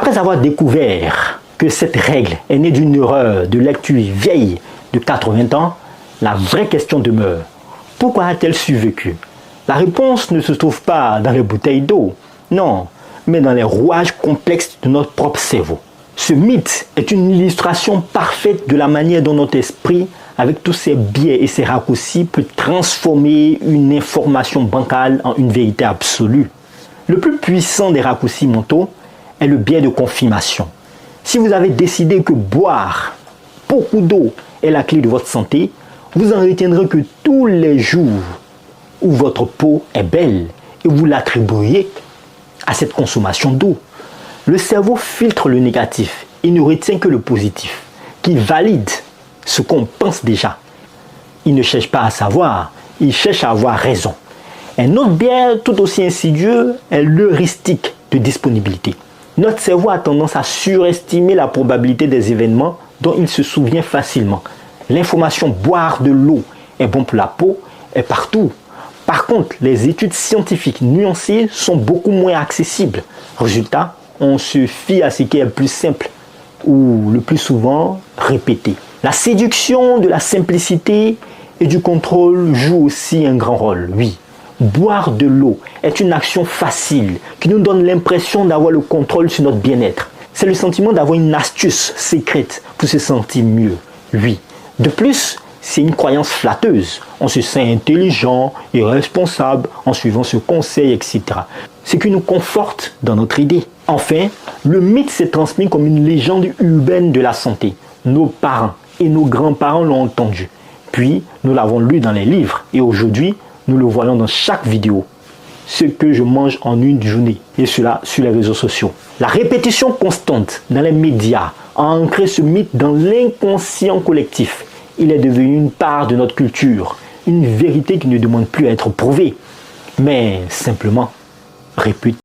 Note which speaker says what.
Speaker 1: Après avoir découvert que cette règle est née d'une erreur de lecture vieille de 80 ans, la vraie question demeure. Pourquoi a-t-elle survécu? La réponse ne se trouve pas dans les bouteilles d'eau, non, mais dans les rouages complexes de notre propre cerveau. Ce mythe est une illustration parfaite de la manière dont notre esprit, avec tous ses biais et ses raccourcis, peut transformer une information bancale en une vérité absolue. Le plus puissant des raccourcis mentaux est le biais de confirmation. Si vous avez décidé que boire beaucoup d'eau est la clé de votre santé, vous en retiendrez que tous les jours où votre peau est belle et vous l'attribuez à cette consommation d'eau. Le cerveau filtre le négatif et ne retient que le positif, qui valide ce qu'on pense déjà. Il ne cherche pas à savoir, il cherche à avoir raison. Un autre biais tout aussi insidieux est l'heuristique de disponibilité. Notre cerveau a tendance à surestimer la probabilité des événements dont il se souvient facilement. L'information boire de l'eau est bon pour la peau est partout. Par contre, les études scientifiques nuancées sont beaucoup moins accessibles. Résultat, on se fie à ce qui est le plus simple ou le plus souvent répété. La séduction de la simplicité et du contrôle joue aussi un grand rôle, oui. Boire de l'eau est une action facile qui nous donne l'impression d'avoir le contrôle sur notre bien-être. C'est le sentiment d'avoir une astuce secrète pour se sentir mieux, oui. De plus, c'est une croyance flatteuse. On se sent intelligent et responsable en suivant ce conseil, etc. Ce qui nous conforte dans notre idée. Enfin, le mythe s'est transmis comme une légende urbaine de la santé. Nos parents et nos grands-parents l'ont entendu. Puis, nous l'avons lu dans les livres et aujourd'hui, nous le voyons dans chaque vidéo. Ce que je mange en une journée et cela sur les réseaux sociaux. La répétition constante dans les médias a ancré ce mythe dans l'inconscient collectif. Il est devenu une part de notre culture, une vérité qui ne demande plus à être prouvée, mais simplement répétée.